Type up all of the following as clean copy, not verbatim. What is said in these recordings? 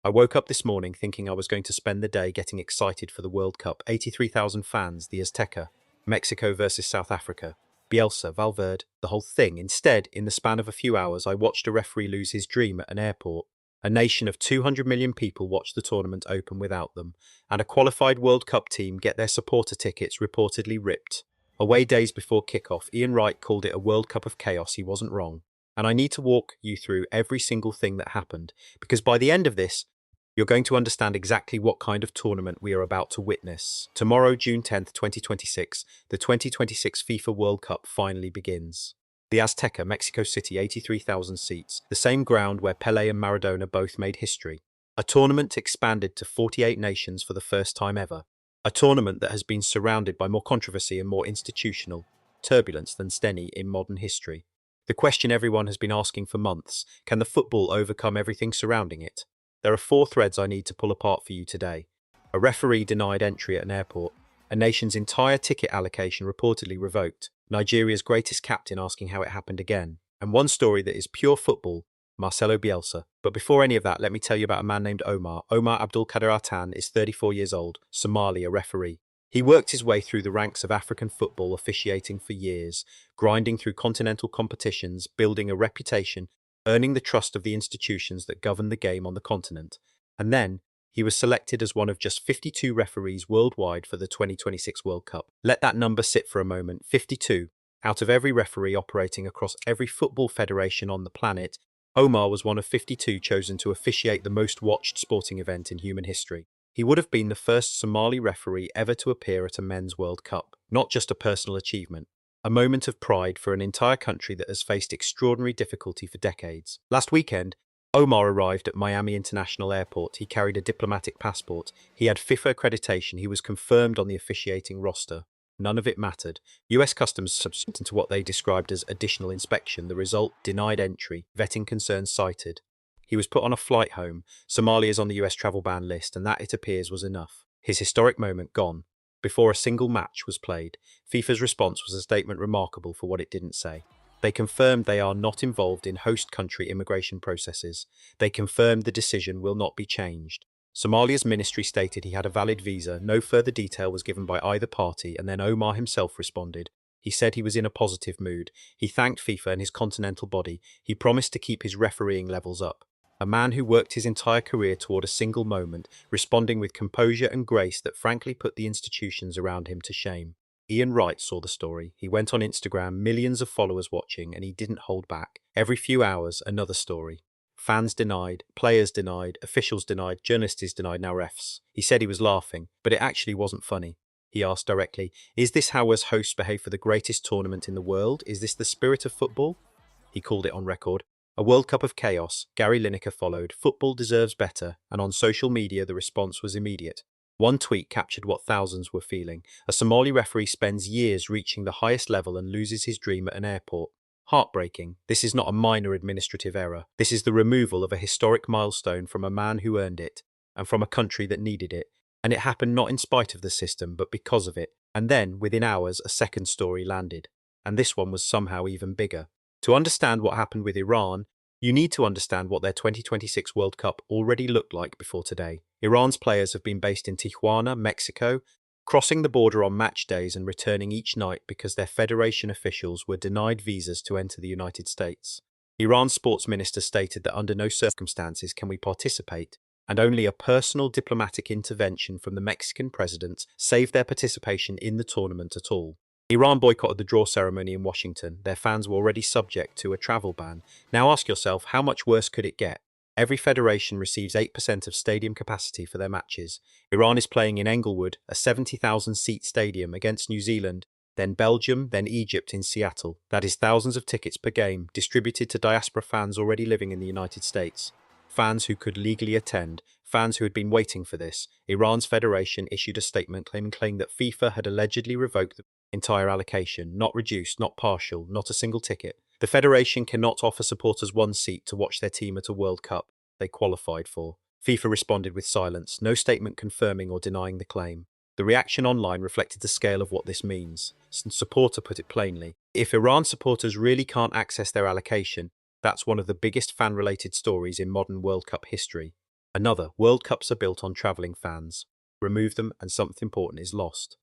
I woke up this morning thinking I was going to spend the day getting excited for the World Cup. 83,000 fans, the Azteca, Mexico versus South Africa, Bielsa, Valverde, the whole thing. Instead, in the span of a few hours, I watched a referee lose his dream at an airport. A nation of 200 million people watched the tournament open without them, and a qualified World Cup team get their supporter tickets reportedly ripped. Away days before kickoff, Ian Wright called it a World Cup of chaos. He wasn't wrong. And I need to walk you through every single thing that happened, because by the end of this, you're going to understand exactly what kind of tournament we are about to witness. Tomorrow, June 10th, 2026, the 2026 FIFA World Cup finally begins. The Azteca, Mexico City, 83,000 seats, the same ground where Pelé and Maradona both made history. A tournament expanded to 48 nations for the first time ever. A tournament that has been surrounded by more controversy and more institutional turbulence than any in modern history. The question everyone has been asking for months, can the football overcome everything surrounding it? There are four threads I need to pull apart for you today. A referee denied entry at an airport, a nation's entire ticket allocation reportedly revoked, Nigeria's greatest captain asking how it happened again, and one story that is pure football, Marcelo Bielsa. But before any of that, let me tell you about a man named Omar. Omar Abdul Kader Atan is 34 years old, Somali, a referee. He worked his way through the ranks of African football, officiating for years, grinding through continental competitions, building a reputation, earning the trust of the institutions that govern the game on the continent. And then, he was selected as one of just 52 referees worldwide for the 2026 World Cup. Let that number sit for a moment. 52. Out of every referee operating across every football federation on the planet, Omar was one of 52 chosen to officiate the most watched sporting event in human history. He would have been the first Somali referee ever to appear at a men's World Cup, not just a personal achievement. A moment of pride for an entire country that has faced extraordinary difficulty for decades. Last weekend, Omar arrived at Miami International Airport. He carried a diplomatic passport. He had FIFA accreditation. He was confirmed on the officiating roster. None of it mattered. US Customs submitted to what they described as additional inspection. The result, denied entry, vetting concerns cited. He was put on a flight home. Somalia is on the US travel ban list, and that, it appears, was enough. His historic moment gone. Before a single match was played, FIFA's response was a statement remarkable for what it didn't say. They confirmed they are not involved in host country immigration processes. They confirmed the decision will not be changed. Somalia's ministry stated he had a valid visa. No further detail was given by either party, and then Omar himself responded. He said he was in a positive mood. He thanked FIFA and his continental body. He promised to keep his refereeing levels up. A man who worked his entire career toward a single moment, responding with composure and grace that frankly put the institutions around him to shame. Ian Wright saw the story. He went on Instagram, millions of followers watching, and he didn't hold back. Every few hours, another story. Fans denied, players denied, officials denied, journalists denied, now refs. He said he was laughing, but it actually wasn't funny. He asked directly, is this how us hosts behave for the greatest tournament in the world? Is this the spirit of football? He called it on record. A World Cup of chaos. Gary Lineker followed. Football deserves better, and on social media the response was immediate. One tweet captured what thousands were feeling. A Somali referee spends years reaching the highest level and loses his dream at an airport. Heartbreaking. This is not a minor administrative error. This is the removal of a historic milestone from a man who earned it, and from a country that needed it. And it happened not in spite of the system, but because of it. And then, within hours, a second story landed. And this one was somehow even bigger. To understand what happened with Iran, you need to understand what their 2026 World Cup already looked like before today. Iran's players have been based in Tijuana, Mexico, crossing the border on match days and returning each night because their federation officials were denied visas to enter the United States. Iran's sports minister stated that under no circumstances can we participate, and only a personal diplomatic intervention from the Mexican president saved their participation in the tournament at all. Iran boycotted the draw ceremony in Washington. Their fans were already subject to a travel ban. Now ask yourself, how much worse could it get? Every federation receives 8% of stadium capacity for their matches. Iran is playing in Englewood, a 70,000-seat stadium, against New Zealand, then Belgium, then Egypt in Seattle. That is thousands of tickets per game, distributed to diaspora fans already living in the United States. Fans who could legally attend, fans who had been waiting for this. Iran's federation issued a statement claiming that FIFA had allegedly revoked the entire allocation, not reduced, not partial, not a single ticket. The federation cannot offer supporters one seat to watch their team at a World Cup they qualified for. FIFA responded with silence, no statement confirming or denying the claim. The reaction online reflected the scale of what this means. Some supporter put it plainly, if Iran supporters really can't access their allocation, that's one of the biggest fan-related stories in modern World Cup history. Another, World Cups are built on travelling fans. Remove them and something important is lost.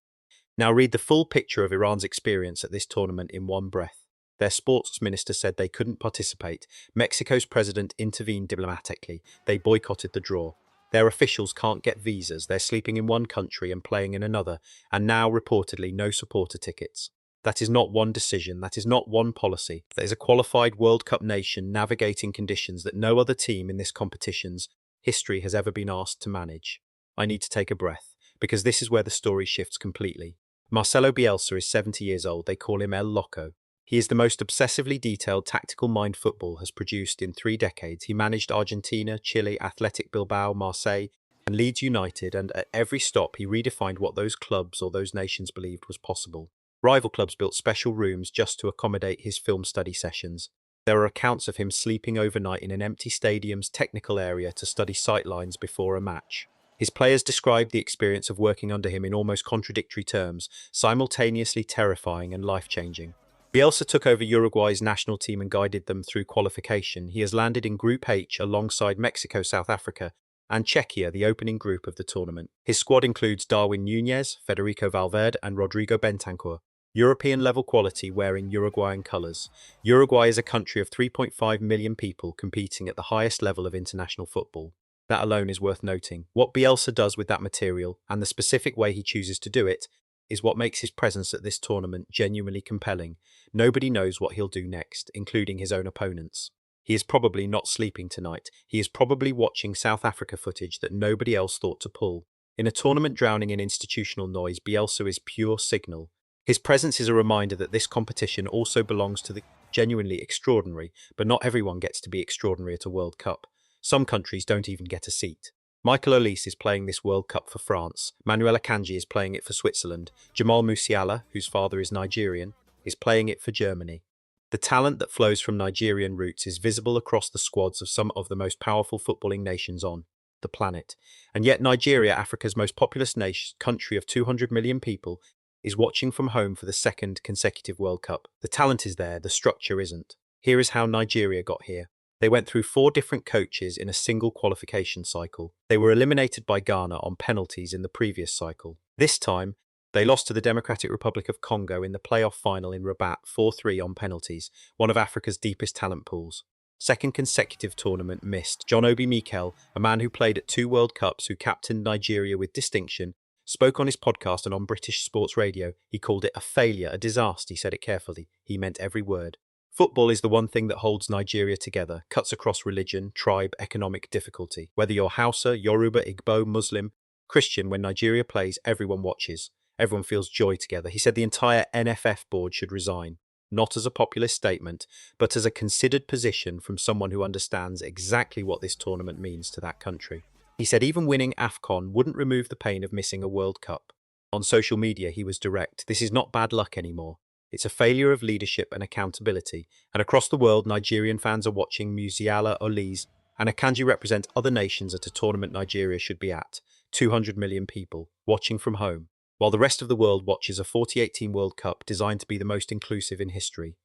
Now read the full picture of Iran's experience at this tournament in one breath. Their sports minister said they couldn't participate. Mexico's president intervened diplomatically. They boycotted the draw. Their officials can't get visas. They're sleeping in one country and playing in another. And now, reportedly, no supporter tickets. That is not one decision. That is not one policy. That is a qualified World Cup nation navigating conditions that no other team in this competition's history has ever been asked to manage. I need to take a breath, because this is where the story shifts completely. Marcelo Bielsa is 70 years old. They call him El Loco. He is the most obsessively detailed tactical mind football has produced in 3 decades. He managed Argentina, Chile, Athletic Bilbao, Marseille, and Leeds United, and at every stop he redefined what those clubs or those nations believed was possible. Rival clubs built special rooms just to accommodate his film study sessions. There are accounts of him sleeping overnight in an empty stadium's technical area to study sightlines before a match. His players described the experience of working under him in almost contradictory terms, simultaneously terrifying and life-changing. Bielsa took over Uruguay's national team and guided them through qualification. He has landed in Group H alongside Mexico, South Africa, and Czechia, the opening group of the tournament. His squad includes Darwin Núñez, Federico Valverde, and Rodrigo Bentancur. European-level quality wearing Uruguayan colours. Uruguay is a country of 3.5 million people competing at the highest level of international football. That alone is worth noting. What Bielsa does with that material, and the specific way he chooses to do it, is what makes his presence at this tournament genuinely compelling. Nobody knows what he'll do next, including his own opponents. He is probably not sleeping tonight. He is probably watching South Africa footage that nobody else thought to pull. In a tournament drowning in institutional noise, Bielsa is pure signal. His presence is a reminder that this competition also belongs to the genuinely extraordinary, but not everyone gets to be extraordinary at a World Cup. Some countries don't even get a seat. Michael Olise is playing this World Cup for France. Manuel Akanji is playing it for Switzerland. Jamal Musiala, whose father is Nigerian, is playing it for Germany. The talent that flows from Nigerian roots is visible across the squads of some of the most powerful footballing nations on the planet. And yet Nigeria, Africa's most populous country of 200 million people, is watching from home for the second consecutive World Cup. The talent is there, the structure isn't. Here is how Nigeria got here. They went through 4 different coaches in a single qualification cycle. They were eliminated by Ghana on penalties in the previous cycle. This time, they lost to the Democratic Republic of Congo in the playoff final in Rabat 4-3 on penalties, one of Africa's deepest talent pools. Second consecutive tournament missed. John Obi Mikel, a man who played at 2 World Cups, who captained Nigeria with distinction, spoke on his podcast and on British sports radio. He called it a failure, a disaster. He said it carefully. He meant every word. Football is the one thing that holds Nigeria together, cuts across religion, tribe, economic difficulty. Whether you're Hausa, Yoruba, Igbo, Muslim, Christian, when Nigeria plays, everyone watches. Everyone feels joy together. He said the entire NFF board should resign, not as a populist statement, but as a considered position from someone who understands exactly what this tournament means to that country. He said even winning AFCON wouldn't remove the pain of missing a World Cup. On social media, he was direct. This is not bad luck anymore. It's a failure of leadership and accountability. And across the world, Nigerian fans are watching. Musiala, Olise, and Akanji represent other nations at a tournament Nigeria should be at. 200 million people, watching from home, while the rest of the world watches a 48-team World Cup designed to be the most inclusive in history.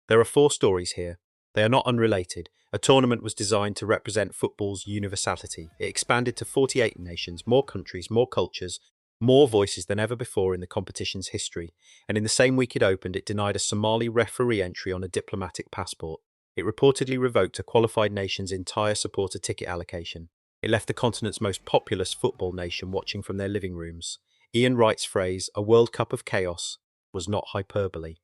There are 4 stories here. They are not unrelated. A tournament was designed to represent football's universality. It expanded to 48 nations, more countries, more cultures, more voices than ever before in the competition's history. And in the same week it opened, it denied a Somali referee entry on a diplomatic passport. It reportedly revoked a qualified nation's entire supporter ticket allocation. It left the continent's most populous football nation watching from their living rooms. Ian Wright's phrase, "a World Cup of chaos," was not hyperbole.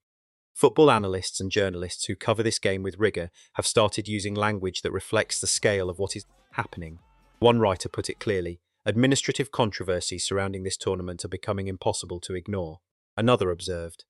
Football analysts and journalists who cover this game with rigour have started using language that reflects the scale of what is happening. One writer put it clearly, administrative controversies surrounding this tournament are becoming impossible to ignore. Another observed,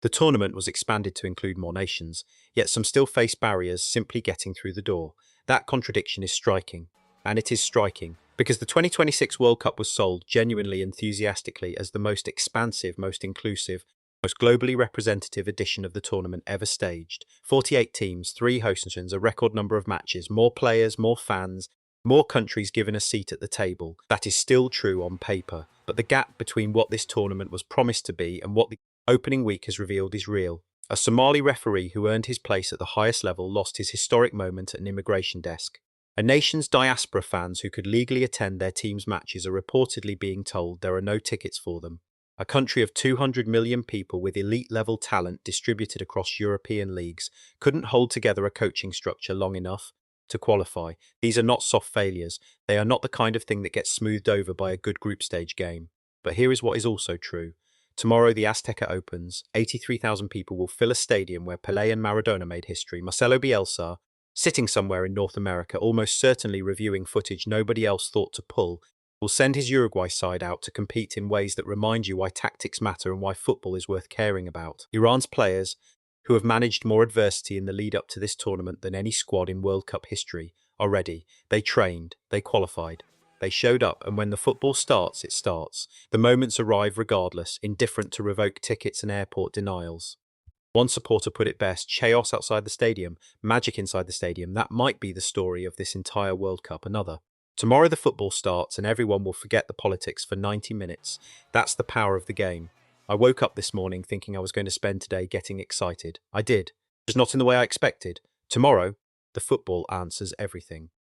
the tournament was expanded to include more nations, yet some still face barriers simply getting through the door. That contradiction is striking. And it is striking, because the 2026 World Cup was sold genuinely enthusiastically as the most expansive, most inclusive, most globally representative edition of the tournament ever staged. 48 teams, 3 host nations, a record number of matches, more players, more fans, more countries given a seat at the table. That is still true on paper, but the gap between what this tournament was promised to be and what the opening week has revealed is real. A Somali referee who earned his place at the highest level lost his historic moment at an immigration desk. A nation's diaspora fans who could legally attend their team's matches are reportedly being told there are no tickets for them. A country of 200 million people with elite-level talent distributed across European leagues couldn't hold together a coaching structure long enough to qualify. These are not soft failures. They are not the kind of thing that gets smoothed over by a good group stage game. But here is what is also true. Tomorrow the Azteca opens. 83,000 people will fill a stadium where Pelé and Maradona made history. Marcelo Bielsa, sitting somewhere in North America, almost certainly reviewing footage nobody else thought to pull, will send his Uruguay side out to compete in ways that remind you why tactics matter and why football is worth caring about. Iran's players, who have managed more adversity in the lead up to this tournament than any squad in World Cup history, are ready. They trained, they qualified, they showed up, and when the football starts, it starts. The moments arrive regardless, indifferent to revoked tickets and airport denials. One supporter put it best: chaos outside the stadium, magic inside the stadium. That might be the story of this entire World Cup. Another. Tomorrow the football starts and everyone will forget the politics for 90 minutes. That's the power of the game. I woke up this morning thinking I was going to spend today getting excited. I did. Just not in the way I expected. Tomorrow, the football answers everything.